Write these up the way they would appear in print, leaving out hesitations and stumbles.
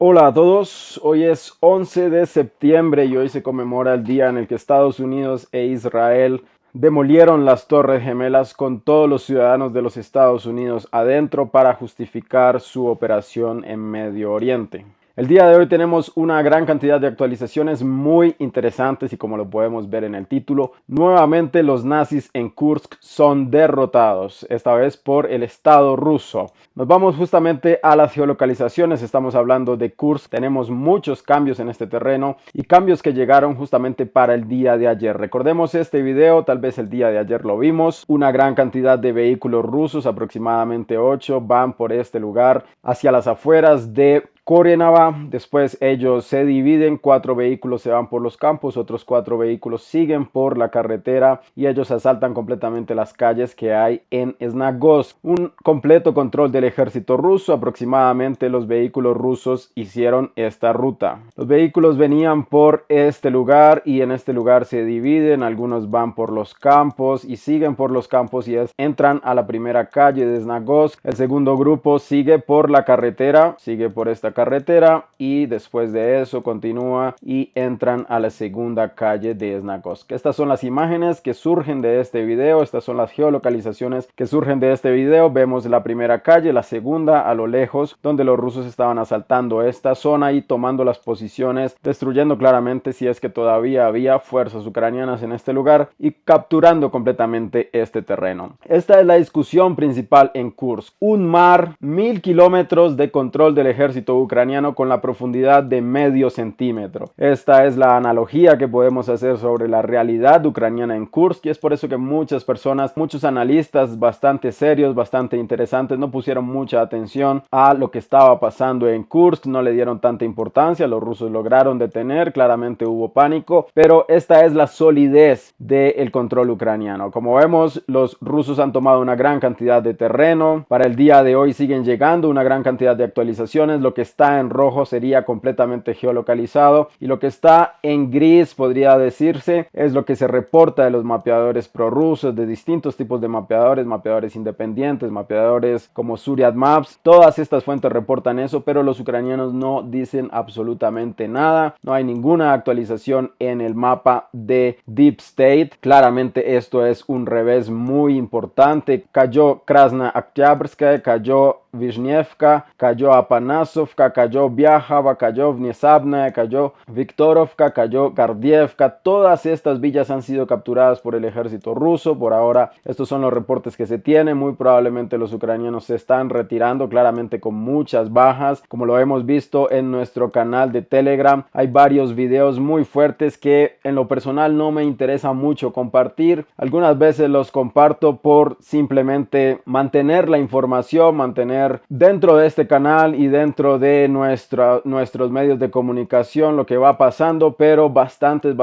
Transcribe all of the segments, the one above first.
Hola a todos, hoy es 11 de septiembre y hoy se conmemora el día en el que Estados Unidos e Israel demolieron las Torres Gemelas con todos los ciudadanos de los Estados Unidos adentro para justificar su operación en Medio Oriente. El día de hoy tenemos una gran cantidad de actualizaciones muy interesantes y como lo podemos ver en el título, nuevamente los nazis en Kursk son derrotados, esta vez por el Estado ruso. Nos vamos justamente a las geolocalizaciones, estamos hablando de Kursk, tenemos muchos cambios en este terreno y cambios que llegaron justamente para el día de ayer. Recordemos este video, tal vez el día de ayer lo vimos, una gran cantidad de vehículos rusos, aproximadamente 8, van por este lugar hacia las afueras de Korenava. Después ellos se dividen, 4 vehículos se van por los campos, otros 4 vehículos siguen por la carretera y ellos asaltan completamente las calles que hay en Snagos. Un completo control del ejército ruso, aproximadamente los vehículos rusos hicieron esta ruta. Los vehículos venían por este lugar y en este lugar se dividen, algunos van por los campos y siguen por los campos y entran a la primera calle de Snagos. El segundo grupo sigue por la carretera, sigue por esta carretera y después de eso continúa y entran a la segunda calle de Snagorsk. Estas son las imágenes que surgen de este video, estas son las geolocalizaciones que surgen de este video. Vemos la primera calle, la segunda a lo lejos, donde los rusos estaban asaltando esta zona y tomando las posiciones, destruyendo claramente si es que todavía había fuerzas ucranianas en este lugar y capturando completamente este terreno. Esta es la discusión principal en Kursk, un mar, 1000 kilómetros de control del ejército ucraniano con la profundidad de medio centímetro. Esta es la analogía que podemos hacer sobre la realidad ucraniana en Kursk y es por eso que muchas personas, muchos analistas bastante serios, bastante interesantes, no pusieron mucha atención a lo que estaba pasando en Kursk, no le dieron tanta importancia. Los rusos lograron detener, claramente hubo pánico, pero esta es la solidez del control ucraniano. Como vemos, los rusos han tomado una gran cantidad de terreno, para el día de hoy siguen llegando una gran cantidad de actualizaciones. Lo que está en rojo sería completamente geolocalizado y lo que está en gris, podría decirse, es lo que se reporta de los mapeadores prorrusos, de distintos tipos de mapeadores independientes, mapeadores como Suryat Maps. Todas estas fuentes reportan eso, pero los ucranianos no dicen absolutamente nada. No hay ninguna actualización en el mapa de Deep State. Claramente esto es un revés muy importante. Cayó Krasna Oktyabrskaya, cayó Vishnievka, cayó Apanasovka, cayó Vyajava, cayó Vnesabnaya, cayó Viktorovka, cayó Gardievka. Todas estas villas han sido capturadas por el ejército ruso. Por ahora estos son los reportes que se tienen. Muy probablemente los ucranianos se están retirando, claramente con muchas bajas, como lo hemos visto en nuestro canal de Telegram. Hay varios videos muy fuertes que en lo personal no me interesa mucho compartir. Algunas veces los comparto por simplemente mantener la información, mantener dentro de este canal y dentro de nuestros medios de comunicación lo que va pasando, pero bastantes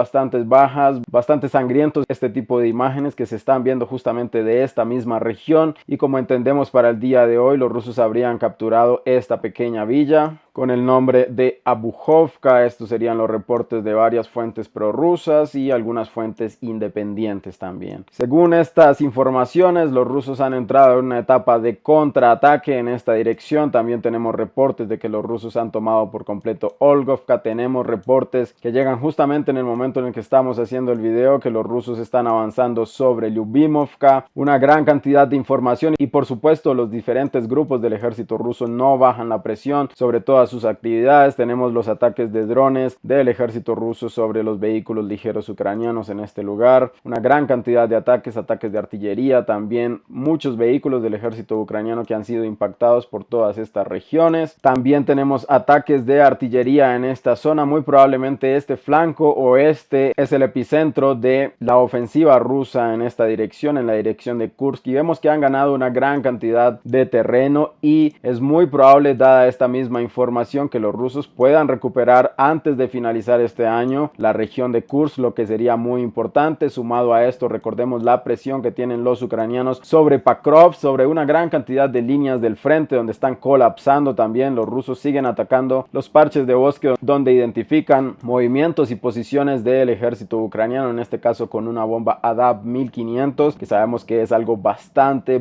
bajas, bastante sangrientos este tipo de imágenes que se están viendo justamente de esta misma región. Y como entendemos, para el día de hoy los rusos habrían capturado esta pequeña villa con el nombre de Abujovka. Estos serían los reportes de varias fuentes prorrusas y algunas fuentes independientes también. Según estas informaciones, los rusos han entrado en una etapa de contraataque en esta dirección. También tenemos reportes de que los rusos han tomado por completo Olgovka. Tenemos reportes que llegan justamente en el momento en el que estamos haciendo el video, que los rusos están avanzando sobre Lyubimovka. Una gran cantidad de información y por supuesto los diferentes grupos del ejército ruso no bajan la presión sobre todas sus actividades. Tenemos los ataques de drones del ejército ruso sobre los vehículos ligeros ucranianos en este lugar. Una gran cantidad de ataques de artillería, también muchos vehículos del ejército ucraniano que han sido impactados por todas estas regiones. También tenemos ataques de artillería en esta zona. Muy probablemente este flanco oeste es el epicentro de la ofensiva rusa en esta dirección, en la dirección de Kursk, y vemos que han ganado una gran cantidad de terreno y es muy probable, dada esta misma información, que los rusos puedan recuperar antes de finalizar este año la región de Kursk, lo que sería muy importante. Sumado a esto, recordemos la presión que tienen los ucranianos sobre Pakrovsk, sobre una gran cantidad de líneas del frente donde están colapsando también. Los rusos siguen atacando los parches de bosque donde identifican movimientos y posiciones del ejército ucraniano, en este caso con una bomba ADAB 1500, que sabemos que es algo bastante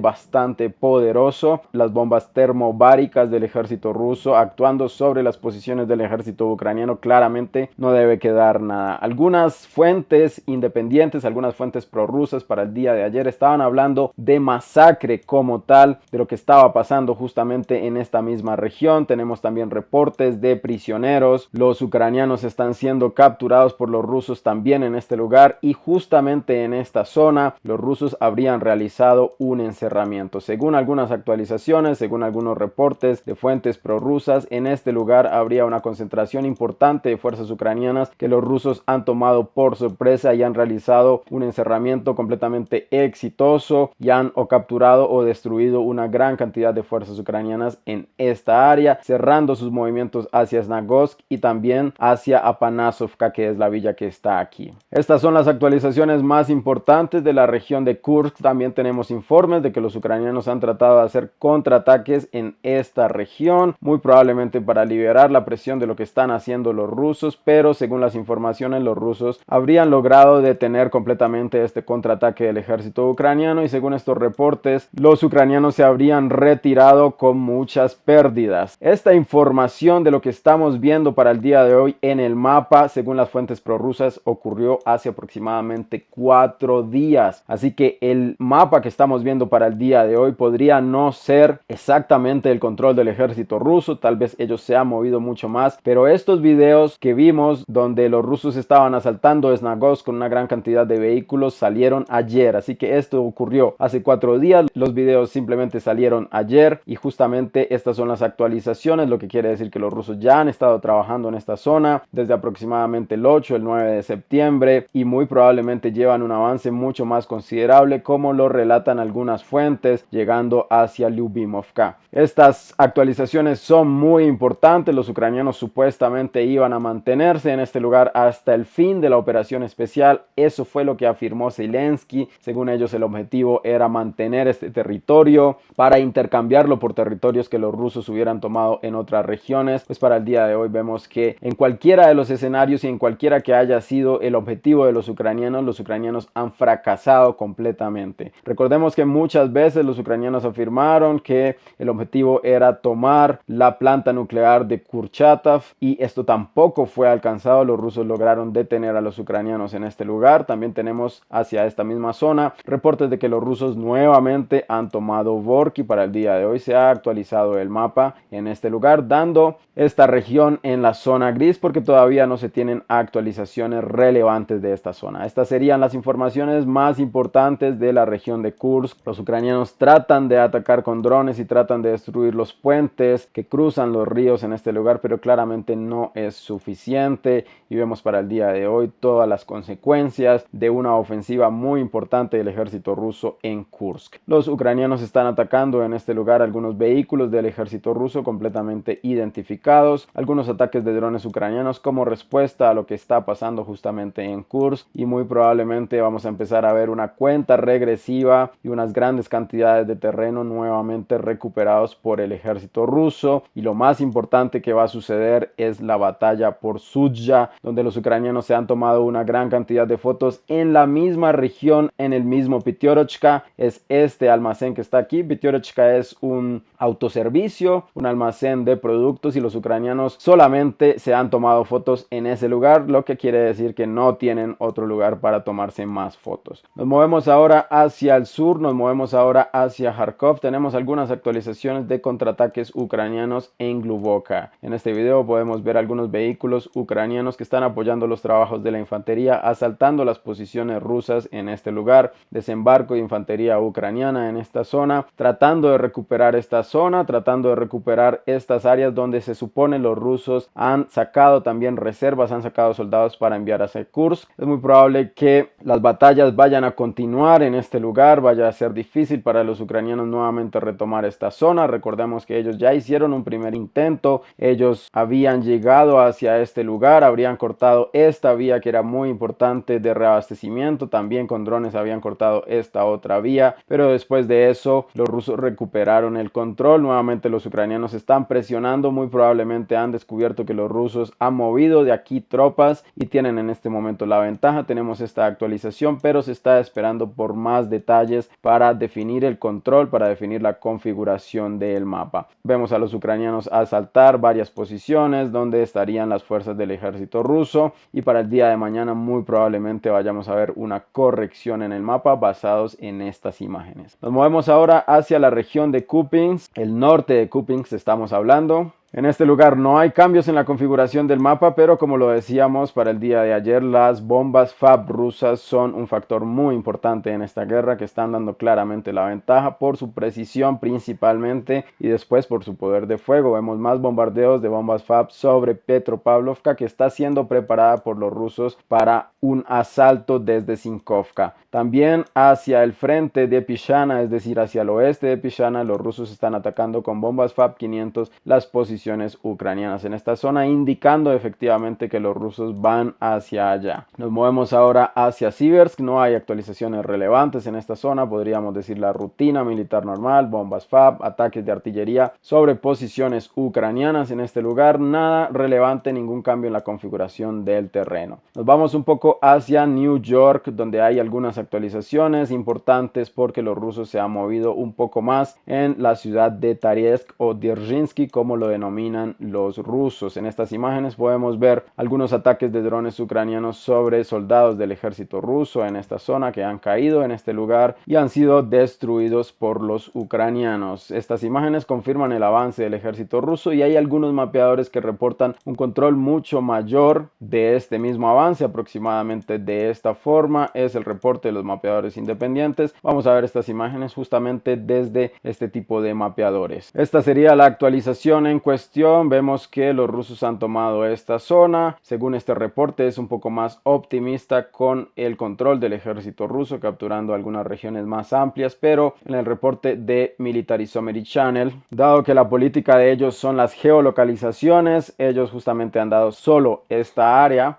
poderoso. Las bombas termobáricas del ejército ruso actuando avanzando sobre las posiciones del ejército ucraniano. Claramente no debe quedar nada. Algunas fuentes independientes, algunas fuentes prorrusas para el día de ayer estaban hablando de masacre como tal, de lo que estaba pasando justamente en esta misma región. Tenemos también reportes de prisioneros. Los ucranianos están siendo capturados por los rusos también en este lugar, y justamente en esta zona los rusos habrían realizado un encerramiento. Según algunas actualizaciones, según algunos reportes de fuentes prorrusas, en este lugar habría una concentración importante de fuerzas ucranianas que los rusos han tomado por sorpresa y han realizado un encerramiento completamente exitoso y han o capturado o destruido una gran cantidad de fuerzas ucranianas en esta área, cerrando sus movimientos hacia Snagorsk y también hacia Apanasovka, que es la villa que está aquí. Estas son las actualizaciones más importantes de la región de Kursk. También tenemos informes de que los ucranianos han tratado de hacer contraataques en esta región, muy probablemente para liberar la presión de lo que están haciendo los rusos, pero según las informaciones los rusos habrían logrado detener completamente este contraataque del ejército ucraniano, y según estos reportes los ucranianos se habrían retirado con muchas pérdidas. Esta información de lo que estamos viendo para el día de hoy en el mapa, según las fuentes prorrusas, ocurrió hace aproximadamente 4 días, así que el mapa que estamos viendo para el día de hoy podría no ser exactamente el control del ejército ruso, tal vez ellos se han movido mucho más, pero estos videos que vimos donde los rusos estaban asaltando Snagorsk con una gran cantidad de vehículos salieron ayer, así que esto ocurrió hace 4 días, los videos simplemente salieron ayer, y justamente estas son las actualizaciones, lo que quiere decir que los rusos ya han estado trabajando en esta zona desde aproximadamente el 8, el 9 de septiembre, y muy probablemente llevan un avance mucho más considerable, como lo relatan algunas fuentes, llegando hacia Lyubimovka. Estas actualizaciones son muy importantes. Los ucranianos supuestamente iban a mantenerse en este lugar hasta el fin de la operación especial. Eso fue lo que afirmó Zelensky. Según ellos, el objetivo era mantener este territorio para intercambiarlo por territorios que los rusos hubieran tomado en otras regiones. Pues para el día de hoy vemos que en cualquiera de los escenarios y en cualquiera que haya sido el objetivo de los ucranianos han fracasado completamente. Recordemos que muchas veces los ucranianos afirmaron que el objetivo era tomar la planta nuclear de Kurchatov, y esto tampoco fue alcanzado. Los rusos lograron detener a los ucranianos en este lugar. También tenemos hacia esta misma zona reportes de que los rusos nuevamente han tomado Vorki. Para el día de hoy se ha actualizado el mapa en este lugar, dando esta región en la zona gris, porque todavía no se tienen actualizaciones relevantes de esta zona. Estas serían las informaciones más importantes de la región de Kursk. Los ucranianos tratan de atacar con drones y tratan de destruir los puentes que cruzan los ríos en este lugar, pero claramente no es suficiente, y vemos para el día de hoy todas las consecuencias de una ofensiva muy importante del ejército ruso en Kursk. Los ucranianos están atacando en este lugar algunos vehículos del ejército ruso completamente identificados, algunos ataques de drones ucranianos como respuesta a lo que está pasando justamente en Kursk, y muy probablemente vamos a empezar a ver una cuenta regresiva y unas grandes cantidades de terreno nuevamente recuperados por el ejército ruso. Y lo más importante que va a suceder es la batalla por Sudzha, donde los ucranianos se han tomado una gran cantidad de fotos en la misma región, en el mismo Pitiorochka. Es este almacén que está aquí. Pitiorochka es un autoservicio, un almacén de productos, y los ucranianos solamente se han tomado fotos en ese lugar, lo que quiere decir que no tienen otro lugar para tomarse más fotos. Nos movemos ahora hacia el sur, nos movemos ahora hacia Kharkov. Tenemos algunas actualizaciones de contraataques ucranianos en Glubovka. En este video podemos ver algunos vehículos ucranianos que están apoyando los trabajos de la infantería, asaltando las posiciones rusas en este lugar. Desembarco de infantería ucraniana en esta zona, tratando de recuperar esta zona, tratando de recuperar estas áreas donde se supone los rusos han sacado también reservas, han sacado soldados para enviar hacia Kursk. Es muy probable que las batallas vayan a continuar en este lugar, vaya a ser difícil para los ucranianos nuevamente retomar esta zona. Recordemos que ellos ya hicieron un primer intento, ellos habían llegado hacia este lugar, habrían cortado esta vía que era muy importante de reabastecimiento, también con drones habían cortado esta otra vía, pero después de eso los rusos recuperaron el control control. Nuevamente los ucranianos están presionando, muy probablemente han descubierto que los rusos han movido de aquí tropas y tienen en este momento la ventaja. Tenemos esta actualización, pero se está esperando por más detalles para definir el control, para definir la configuración del mapa. Vemos a los ucranianos asaltar varias posiciones donde estarían las fuerzas del ejército ruso, y para el día de mañana muy probablemente vayamos a ver una corrección en el mapa basados en estas imágenes. Nos movemos ahora hacia la región de Kupiansk, el norte de Kupiansk estamos hablando. En este lugar no hay cambios en la configuración del mapa, pero como lo decíamos para el día de ayer, las bombas FAB rusas son un factor muy importante en esta guerra, que están dando claramente la ventaja por su precisión principalmente y después por su poder de fuego. Vemos más bombardeos de bombas FAB sobre Petropavlovka, que está siendo preparada por los rusos para un asalto desde Sinkovka. También hacia el frente de Pishana, es decir, hacia el oeste de Pishana, los rusos están atacando con bombas FAB 500 las posiciones ucranianas en esta zona, indicando efectivamente que los rusos van hacia allá. Nos movemos ahora hacia Siversk. No hay actualizaciones relevantes en esta zona, podríamos decir la rutina militar normal, bombas FAB, ataques de artillería sobre posiciones ucranianas en este lugar, nada relevante, ningún cambio en la configuración del terreno. Nos vamos un poco hacia New York, donde hay algunas actualizaciones importantes porque los rusos se han movido un poco más en la ciudad de Tariesk o Dzerzhinsky, como lo denominan los rusos. En estas imágenes podemos ver algunos ataques de drones ucranianos sobre soldados del ejército ruso en esta zona, que han caído en este lugar y han sido destruidos por los ucranianos. Estas imágenes confirman el avance del ejército ruso y hay algunos mapeadores que reportan un control mucho mayor de este mismo avance, aproximadamente de esta forma es el reporte de los mapeadores independientes. Vamos a ver estas imágenes justamente desde este tipo de mapeadores. Esta sería la actualización en cuestión. Vemos que los rusos han tomado esta zona. Según este reporte es un poco más optimista con el control del ejército ruso, capturando algunas regiones más amplias, pero en el reporte de Military Summary Channel, dado que la política de ellos son las geolocalizaciones, ellos justamente han dado solo esta área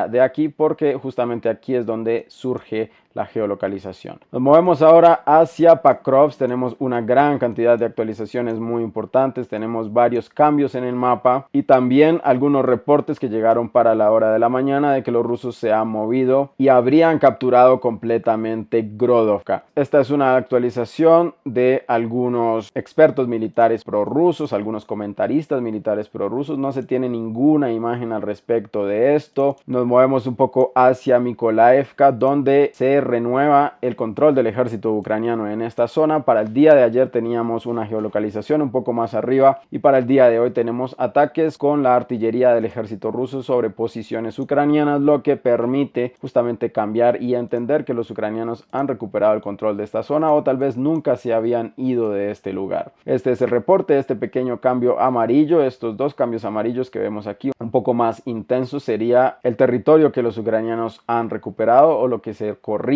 de aquí, porque justamente aquí es donde surge la geolocalización. Nos movemos ahora hacia Pakrovsk. Tenemos una gran cantidad de actualizaciones muy importantes, tenemos varios cambios en el mapa y también algunos reportes que llegaron para la hora de la mañana de que los rusos se han movido y habrían capturado completamente Grodovka. Esta es una actualización de algunos expertos militares prorrusos, algunos comentaristas militares prorrusos. No se tiene ninguna imagen al respecto de esto. Nos movemos un poco hacia Mykolaievka, donde se renueva el control del ejército ucraniano en esta zona. Para el día de ayer teníamos una geolocalización un poco más arriba y para el día de hoy tenemos ataques con la artillería del ejército ruso sobre posiciones ucranianas, lo que permite justamente cambiar y entender que los ucranianos han recuperado el control de esta zona o tal vez nunca se habían ido de este lugar. Este es el reporte, este pequeño cambio amarillo, estos dos cambios amarillos que vemos aquí, un poco más intenso, sería el territorio que los ucranianos han recuperado o lo que se corrige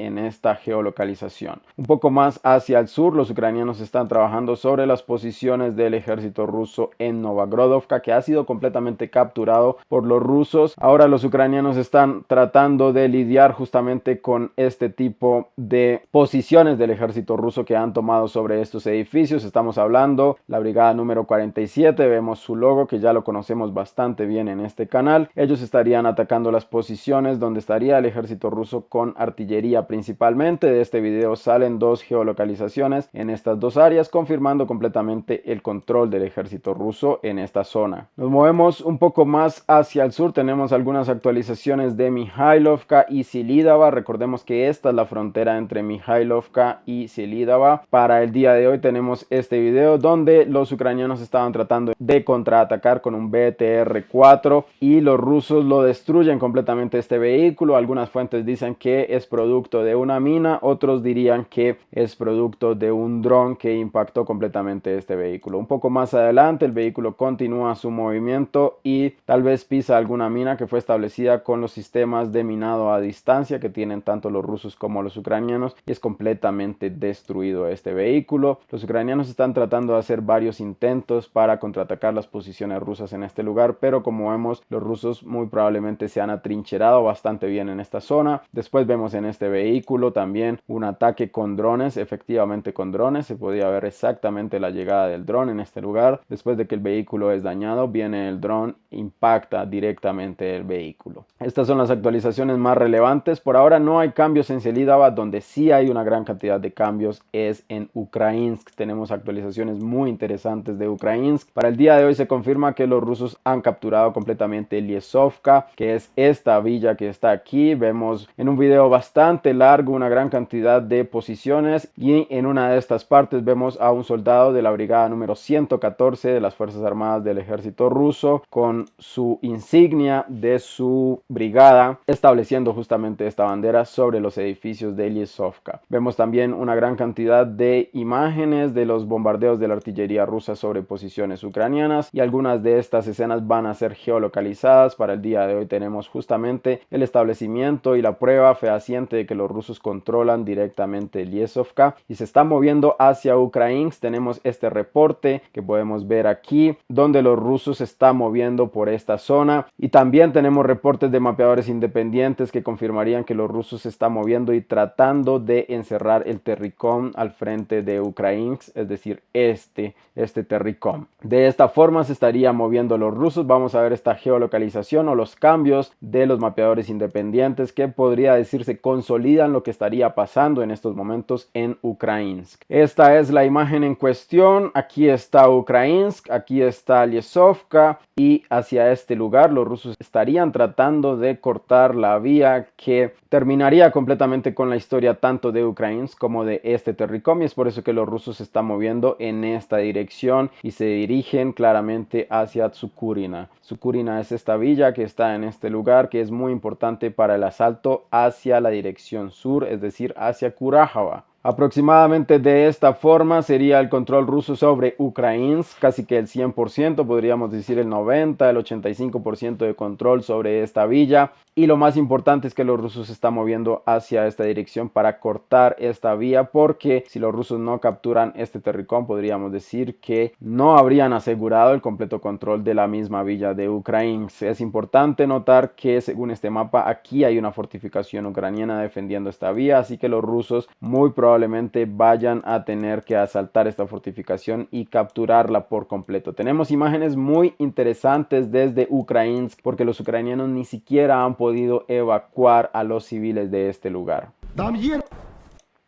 en esta geolocalización. Un poco más hacia el sur, los ucranianos están trabajando sobre las posiciones del ejército ruso en Novagrodovka, que ha sido completamente capturado por los rusos. Ahora los ucranianos están tratando de lidiar justamente con este tipo de posiciones del ejército ruso que han tomado sobre estos edificios. Estamos hablando la brigada número 47, vemos su logo que ya lo conocemos bastante bien en este canal. Ellos estarían atacando las posiciones donde estaría el ejército ruso con artillería principalmente. De este video salen dos geolocalizaciones en estas dos áreas, confirmando completamente el control del ejército ruso en esta zona. Nos movemos un poco más hacia el sur, tenemos algunas actualizaciones de Mikhailovka y Selidova. Recordemos que esta es la frontera entre Mikhailovka y Selidova. Para el día de hoy tenemos este video donde los ucranianos estaban tratando de contraatacar con un BTR-4 y los rusos lo destruyen completamente este vehículo. Algunas fuentes dicen que es producto de una mina, otros dirían que es producto de un dron que impactó completamente este vehículo. Un poco más adelante el vehículo continúa su movimiento y tal vez pisa alguna mina que fue establecida con los sistemas de minado a distancia que tienen tanto los rusos como los ucranianos y es completamente destruido este vehículo. Los ucranianos están tratando de hacer varios intentos para contraatacar las posiciones rusas en este lugar, pero como vemos los rusos muy probablemente se han atrincherado bastante bien en esta zona. Después vemos en este vehículo, también un ataque con drones, efectivamente con drones, se podía ver exactamente la llegada del dron en este lugar. Después de que el vehículo es dañado, viene el dron, impacta directamente el vehículo. Estas son las actualizaciones más relevantes. Por ahora no hay cambios en Selidaba, donde sí hay una gran cantidad de cambios es en Ukrainsk. Tenemos actualizaciones muy interesantes de Ukrainsk. Para el día de hoy se confirma que los rusos han capturado completamente Liesovka, que es esta villa que está aquí. Vemos en un video bastante largo una gran cantidad de posiciones y en una de estas partes vemos a un soldado de la brigada número 114 de las Fuerzas Armadas del Ejército ruso con su insignia de su brigada, estableciendo justamente esta bandera sobre los edificios de Liesovka. Vemos también una gran cantidad de imágenes de los bombardeos de la artillería rusa sobre posiciones ucranianas y algunas de estas escenas van a ser geolocalizadas. Para el día de hoy tenemos justamente el establecimiento y la prueba fehaciente de que los rusos controlan directamente Liesovka y se están moviendo hacia Ukrainsk. Tenemos este reporte que podemos ver aquí donde los rusos se están moviendo por esta zona y también tenemos reportes de mapeadores independientes que confirmarían que los rusos se están moviendo y tratando de encerrar el Terricom al frente de Ukrainsk, es decir, este Terricom. De esta forma se estarían moviendo los rusos. Vamos a ver esta geolocalización o los cambios de los mapeadores independientes que podría decirse consolidan lo que estaría pasando en estos momentos en Ukrainsk. Esta es la imagen en cuestión. Aquí está Ukrainsk, aquí está Liesovka y hacia este lugar los rusos estarían tratando de cortar la vía que terminaría completamente con la historia tanto de Ukrainsk como de este Terricom y es por eso que los rusos se están moviendo en esta dirección y se dirigen claramente hacia Tsukurina. Tsukurina es esta villa que está en este lugar que es muy importante para el asalto hacia la dirección sur, es decir, hacia Kurahava. Aproximadamente de esta forma sería el control ruso sobre Ukrainsk, casi que el 100%, podríamos decir el 90, el 85% de control sobre esta villa. Y lo más importante es que los rusos se están moviendo hacia esta dirección para cortar esta vía, porque si los rusos no capturan este Terricom, podríamos decir que no habrían asegurado el completo control de la misma villa de Ukrainsk. Es importante notar que según este mapa aquí hay una fortificación ucraniana defendiendo esta vía, así que los rusos muy probablemente vayan a tener que asaltar esta fortificación y capturarla por completo. Tenemos imágenes muy interesantes desde Ukrainsk porque los ucranianos ni siquiera han podido evacuar a los civiles de este lugar.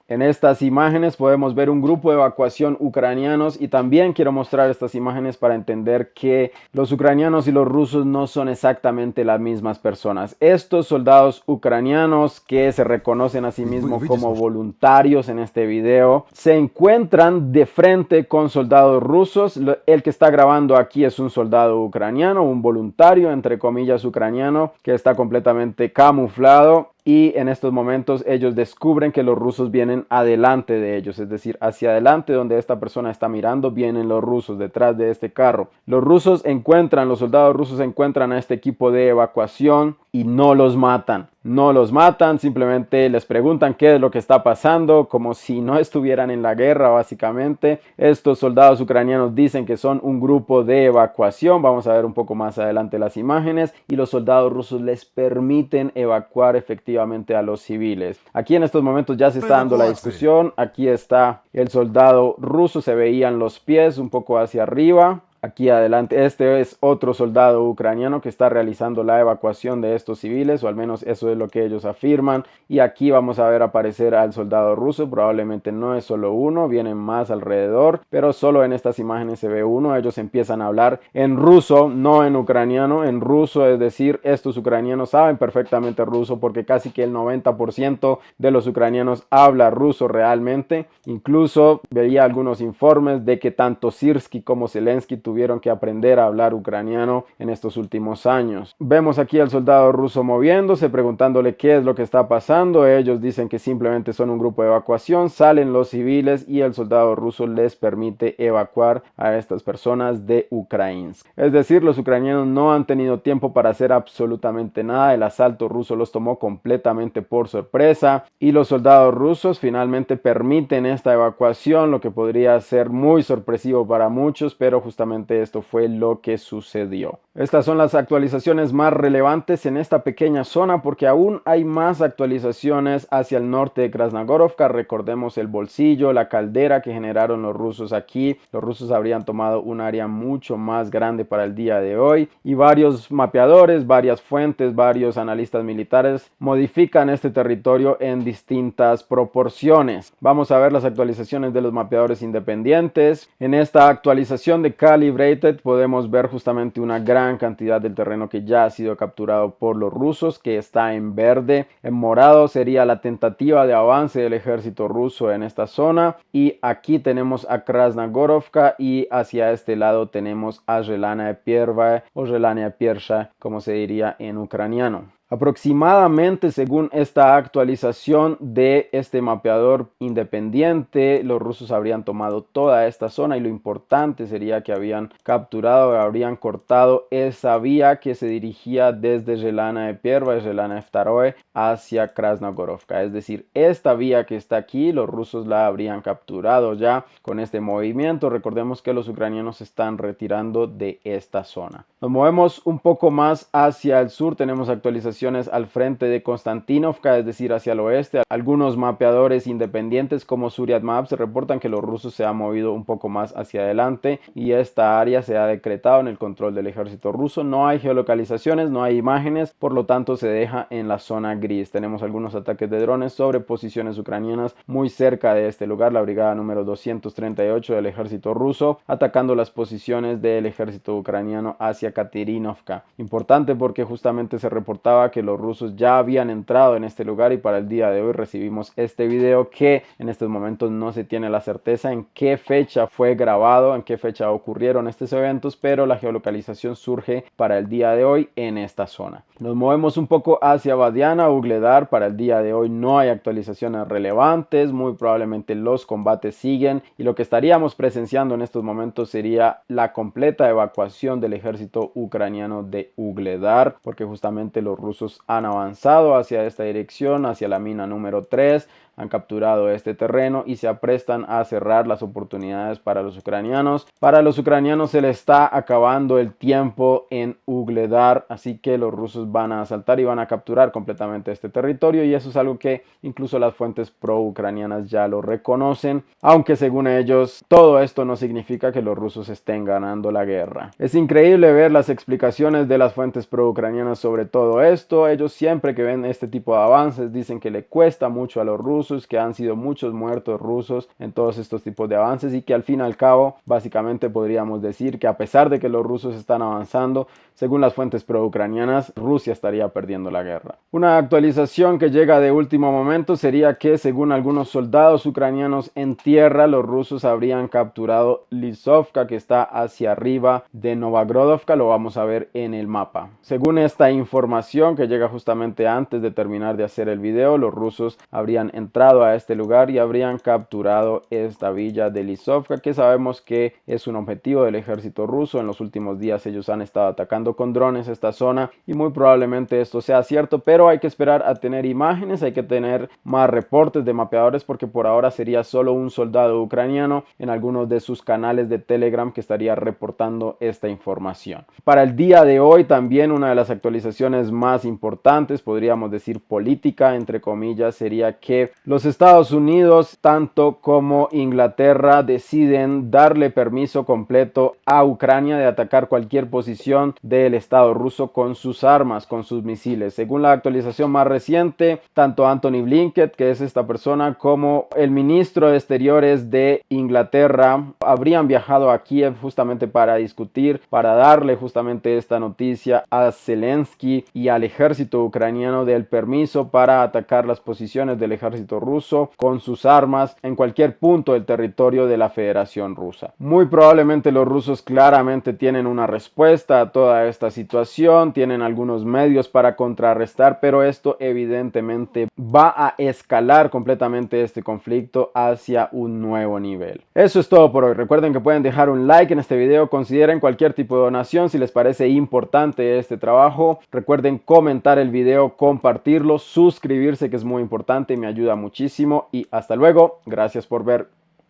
En estas imágenes podemos ver un grupo de evacuación ucranianos y también quiero mostrar estas imágenes para entender que los ucranianos y los rusos no son exactamente las mismas personas. Estos soldados ucranianos que se reconocen a sí mismos como voluntarios en este video se encuentran de frente con soldados rusos. El que está grabando aquí es un soldado ucraniano, un voluntario entre comillas ucraniano que está completamente camuflado. Y en estos momentos ellos descubren que los rusos vienen adelante de ellos, es decir, hacia adelante donde esta persona está mirando vienen los rusos detrás de este carro. Los soldados rusos encuentran a este equipo de evacuación y no los matan. No los matan, simplemente les preguntan qué es lo que está pasando, como si no estuvieran en la guerra básicamente. Estos soldados ucranianos dicen que son un grupo de evacuación, vamos a ver un poco más adelante las imágenes, y los soldados rusos les permiten evacuar efectivamente a los civiles. Aquí en estos momentos ya se está dando la discusión, aquí está el soldado ruso, se veían los pies un poco hacia arriba. Aquí adelante, este es otro soldado ucraniano que está realizando la evacuación de estos civiles, o al menos eso es lo que ellos afirman. Y aquí vamos a ver aparecer al soldado ruso, probablemente no es solo uno, vienen más alrededor, pero solo en estas imágenes se ve uno. Ellos empiezan a hablar en ruso, no en ucraniano, en ruso, es decir, estos ucranianos saben perfectamente ruso porque casi que el 90% de los ucranianos habla ruso realmente. Incluso veía algunos informes de que tanto Sirski como Zelensky tuvieron que aprender a hablar ucraniano en estos últimos años. Vemos aquí al soldado ruso moviéndose, preguntándole qué es lo que está pasando. Ellos dicen que simplemente son un grupo de evacuación, salen los civiles y el soldado ruso les permite evacuar a estas personas de Ukrainsk. Es decir, los ucranianos no han tenido tiempo para hacer absolutamente nada. El asalto ruso los tomó completamente por sorpresa y los soldados rusos finalmente permiten esta evacuación, lo que podría ser muy sorpresivo para muchos, pero justamente justamente esto fue lo que sucedió. Estas son las actualizaciones más relevantes en esta pequeña zona porque aún hay más actualizaciones hacia el norte de Krasnogorovka. Recordemos el bolsillo, la caldera que generaron los rusos aquí. Los rusos habrían tomado un área mucho más grande para el día de hoy y varios mapeadores, varias fuentes, varios analistas militares modifican este territorio en distintas proporciones. Vamos a ver las actualizaciones de los mapeadores independientes. En esta actualización de Calibrated podemos ver justamente una gran cantidad del terreno que ya ha sido capturado por los rusos, que está en verde. En morado sería la tentativa de avance del ejército ruso en esta zona, y aquí tenemos a Krasnogorovka y hacia este lado tenemos a Zhelaya Perva o Zhelaya Persha, como se diría en ucraniano. Aproximadamente, según esta actualización de este mapeador independiente, los rusos habrían tomado toda esta zona y lo importante sería que habían capturado, habrían cortado esa vía que se dirigía desde Zhelaya Perva y Zhelaya Vtaroe hacia Krasnogorovka. Es decir, esta vía que está aquí, los rusos la habrían capturado ya con este movimiento. Recordemos que los ucranianos se están retirando de esta zona. Nos movemos un poco más hacia el sur, tenemos actualizaciones al frente de Konstantinovka, es decir, hacia el oeste. Algunos mapeadores independientes como Suryat Maps reportan que los rusos se han movido un poco más hacia adelante y esta área se ha decretado en el control del ejército ruso. No hay geolocalizaciones, no hay imágenes, por lo tanto se deja en la zona gris. Tenemos algunos ataques de drones sobre posiciones ucranianas muy cerca de este lugar, la brigada número 238 del ejército ruso atacando las posiciones del ejército ucraniano hacia Katerinovka. Importante porque justamente se reportaba que los rusos ya habían entrado en este lugar y para el día de hoy recibimos este video que en estos momentos no se tiene la certeza en qué fecha fue grabado, en qué fecha ocurrieron estos eventos, pero la geolocalización surge para el día de hoy en esta zona. Nos movemos un poco hacia Badiana, Ugledar. Para el día de hoy no hay actualizaciones relevantes, muy probablemente los combates siguen y lo que estaríamos presenciando en estos momentos sería la completa evacuación del ejército ucraniano de Ugledar, porque justamente los rusos han avanzado hacia esta dirección, hacia la mina número 3, han capturado este terreno y se aprestan a cerrar las oportunidades para los ucranianos. Para los ucranianos se les está acabando el tiempo en Ugledar, así que los rusos van a asaltar y van a capturar completamente este territorio y eso es algo que incluso las fuentes pro-ucranianas ya lo reconocen, aunque según ellos todo esto no significa que los rusos estén ganando la guerra. Es increíble ver las explicaciones de las fuentes pro-ucranianas sobre todo esto. Ellos siempre que ven este tipo de avances dicen que le cuesta mucho a los rusos, que han sido muchos muertos rusos en todos estos tipos de avances y que al fin y al cabo básicamente podríamos decir que a pesar de que los rusos están avanzando, según las fuentes pro-ucranianas, Rusia estaría perdiendo la guerra. Una actualización que llega de último momento sería que según algunos soldados ucranianos en tierra, los rusos habrían capturado Lisovka, que está hacia arriba de Novagrodovka, lo vamos a ver en el mapa. Según esta información que llega justamente antes de terminar de hacer el video, los rusos habrían entrado a este lugar y habrían capturado esta villa de Lisovka, que sabemos que es un objetivo del ejército ruso. En los últimos días ellos han estado atacando con drones esta zona y muy probablemente esto sea cierto, pero hay que esperar a tener imágenes, hay que tener más reportes de mapeadores porque por ahora sería solo un soldado ucraniano en algunos de sus canales de Telegram que estaría reportando esta información. Para el día de hoy también una de las actualizaciones más importantes, podríamos decir política entre comillas, sería que los Estados Unidos tanto como Inglaterra deciden darle permiso completo a Ucrania de atacar cualquier posición del Estado ruso con sus armas, con sus misiles. Según la actualización más reciente, tanto Anthony Blinken, que es esta persona, como el ministro de Exteriores de Inglaterra habrían viajado a Kiev justamente para discutir, para darle justamente esta noticia a Zelensky y al ejército ucraniano del permiso para atacar las posiciones del ejército ruso con sus armas en cualquier punto del territorio de la Federación Rusa. Muy probablemente los rusos claramente tienen una respuesta a toda esta situación, tienen algunos medios para contrarrestar, pero esto evidentemente va a escalar completamente este conflicto hacia un nuevo nivel. Eso es todo por hoy. Recuerden que pueden dejar un like en este video, consideren cualquier tipo de donación si les parece importante este trabajo. Recuerden comentar el video, compartirlo, suscribirse que es muy importante y me ayuda muchísimo y hasta luego. Gracias por ver.